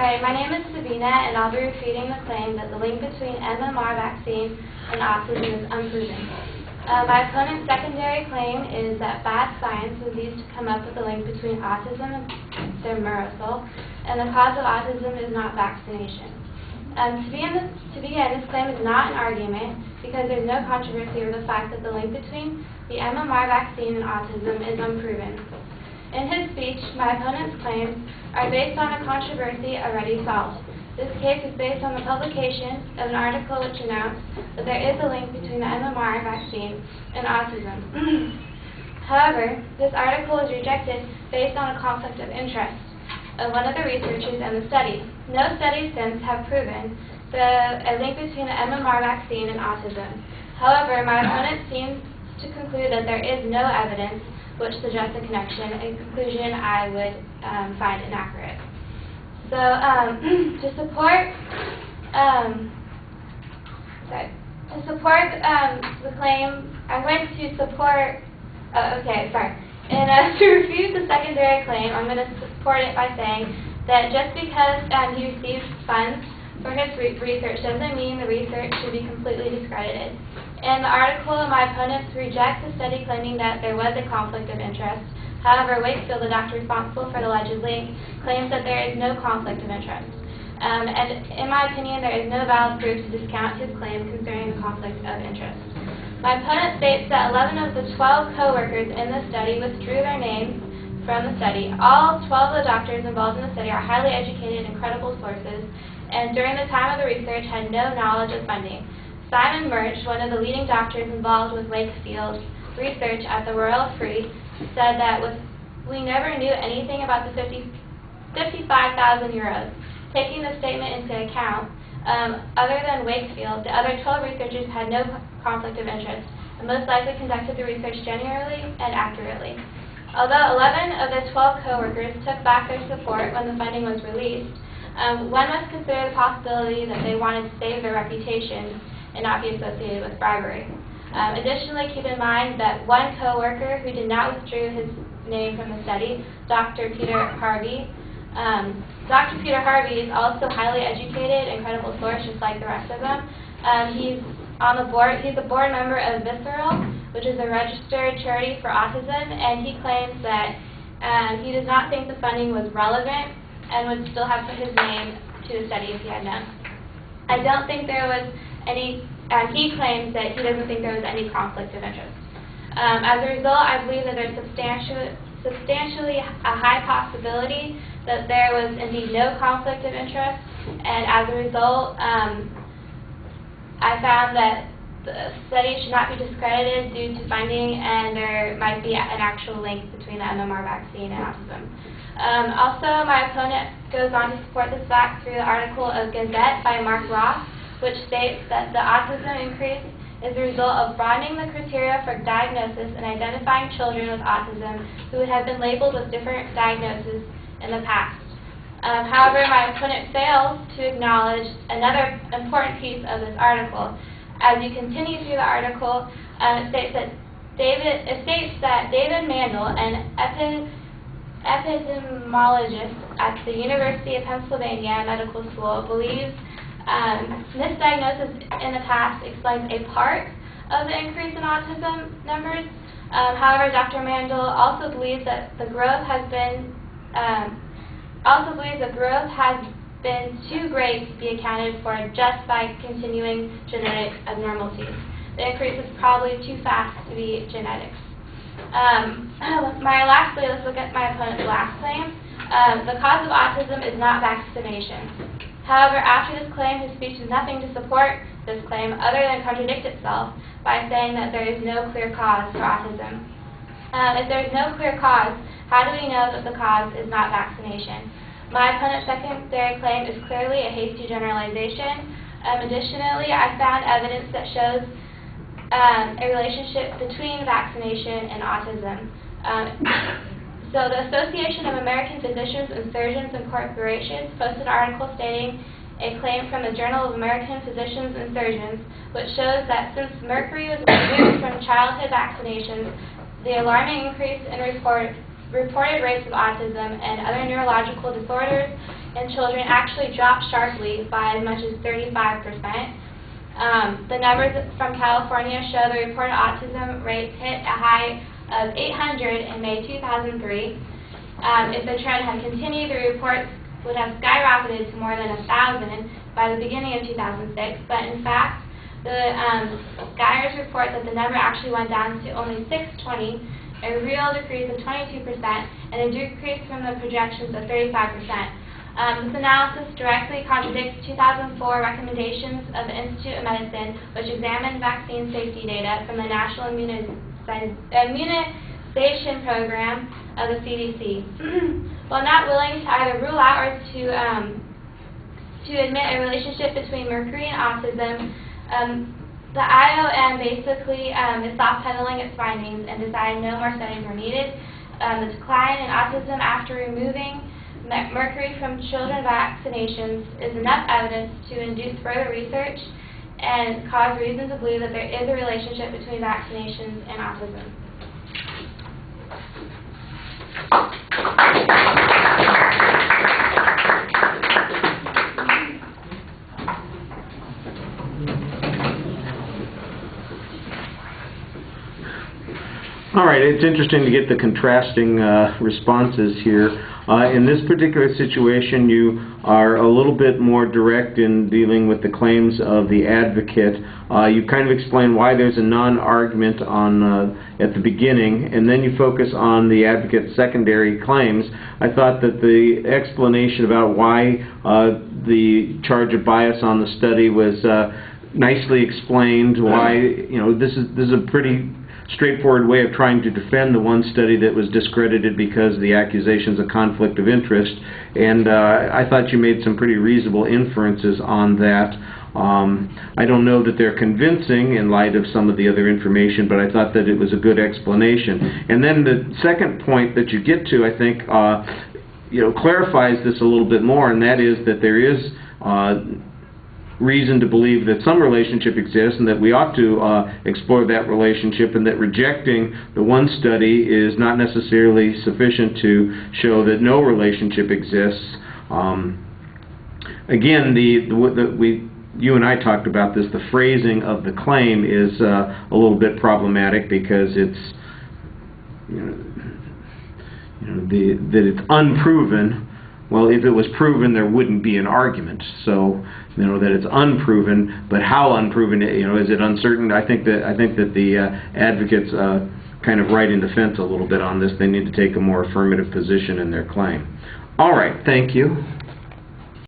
Alright, my name is Sabina, and I'll be refuting the claim that the link between MMR vaccine and autism is unproven. My opponent's secondary claim is that bad science was used to come up with the link between autism and thimerosal, and the cause of autism is not vaccination. To begin, this claim is not an argument because there is no controversy over the fact that the link between the MMR vaccine and autism is unproven. In his speech, my opponent's claims are based on a controversy already solved. This case is based on the publication of an article which announced that there is a link between the MMR vaccine and autism. However, this article was rejected based on a conflict of interest of one of the researchers in the study. No studies since have proven a link between the MMR vaccine and autism. However, my opponent seems to conclude that there is no evidence which suggests a connection, a conclusion I would find inaccurate. So, to support the claim, I'm going to support. To refute the secondary claim, I'm going to support it by saying that just because he received funds for his research doesn't mean the research should be completely discredited. In the article, my opponents reject the study claiming that there was a conflict of interest. However, Wakefield, the doctor responsible for the alleged link, claims that there is no conflict of interest. And in my opinion, there is no valid proof to discount his claim concerning the conflict of interest. My opponent states that 11 of the 12 co-workers in the study withdrew their names from the study. All 12 of the doctors involved in the study are highly educated and credible sources, and during the time of the research had no knowledge of funding. Simon Murch, one of the leading doctors involved with Wakefield's research at the Royal Free, said that we never knew anything about the 55,000 euros. Taking the statement into account, other than Wakefield, the other 12 researchers had no conflict of interest and most likely conducted the research genuinely and accurately. Although 11 of the 12 co-workers took back their support when the funding was released, one must consider the possibility that they wanted to save their reputation and not be associated with bribery. Additionally, keep in mind that one co-worker who did not withdraw his name from the study, Dr. Peter Harvey. Dr. Peter Harvey is also highly educated and credible source, just like the rest of them. He's on the board. He's a board member of Visceral, which is a registered charity for autism, and he claims that he does not think the funding was relevant and would still have put his name to the study if he had known. I don't think there was any. He claims that he doesn't think there was any conflict of interest. As a result, I believe that there's substantially a high possibility that there was indeed no conflict of interest, and as a result, I found that the study should not be discredited due to funding, and there might be an actual link between the MMR vaccine and autism. Also, my opponent goes on to support this fact through the article of Gazette by Mark Ross, which states that the autism increase is the result of broadening the criteria for diagnosis and identifying children with autism who would have been labeled with different diagnoses in the past. However, my opponent fails to acknowledge another important piece of this article. As you continue through the article, it states that David Mandel, an epidemiologist at the University of Pennsylvania Medical School, believes misdiagnosis in the past explains a part of the increase in autism numbers. However, Dr. Mandel also believes that the growth has been too great to be accounted for just by continuing genetic abnormalities. The increase is probably too fast to be genetics. Let's look at my opponent's last claim. The cause of autism is not vaccination. However, after this claim, his speech does nothing to support this claim other than contradict itself by saying that there is no clear cause for autism. If there is no clear cause, how do we know that the cause is not vaccination? My opponent's secondary claim is clearly a hasty generalization. Additionally, I found evidence that shows a relationship between vaccination and autism. So the Association of American Physicians and Surgeons and Corporations posted an article stating a claim from the Journal of American Physicians and Surgeons, which shows that since mercury was removed from childhood vaccinations, the alarming increase in reports reported rates of autism and other neurological disorders in children actually dropped sharply by as much as 35%. The numbers from California show the reported autism rates hit a high of 800 in May 2003. If the trend had continued, the reports would have skyrocketed to more than 1,000 by the beginning of 2006, but in fact, the Skyers report that the number actually went down to only 620, a real decrease of 22%, and a decrease from the projections of 35%. This analysis directly contradicts 2004 recommendations of the Institute of Medicine, which examined vaccine safety data from the National Immunization Program of the CDC. While not willing to either rule out or to admit a relationship between mercury and autism, the IOM basically is soft-pedaling its findings and decided no more studies were needed. The decline in autism after removing mercury from children vaccinations is enough evidence to induce further research and cause reason to believe that there is a relationship between vaccinations and autism. All right, it's interesting to get the contrasting responses here. In this particular situation, you are a little bit more direct in dealing with the claims of the advocate. You kind of explain why there's a non-argument on at the beginning, and then you focus on the advocate's secondary claims. I thought that the explanation about why the charge of bias on the study was nicely explained. Why, you know, this is a pretty straightforward way of trying to defend the one study that was discredited because of the accusations of conflict of interest, and I thought you made some pretty reasonable inferences on that. I don't know that they're convincing in light of some of the other information, but I thought that it was a good explanation. And then the second point that you get to, I think, clarifies this a little bit more, and that is that there is reason to believe that some relationship exists and that we ought to explore that relationship, and that rejecting the one study is not necessarily sufficient to show that no relationship exists. Again, you and I talked about this, the phrasing of the claim is a little bit problematic because it's that it's unproven. Well, if it was proven, there wouldn't be an argument. So, that it's unproven, but how unproven? Is it uncertain? I think that the advocates kind of right in the fence a little bit on this. They need to take a more affirmative position in their claim. All right, thank you.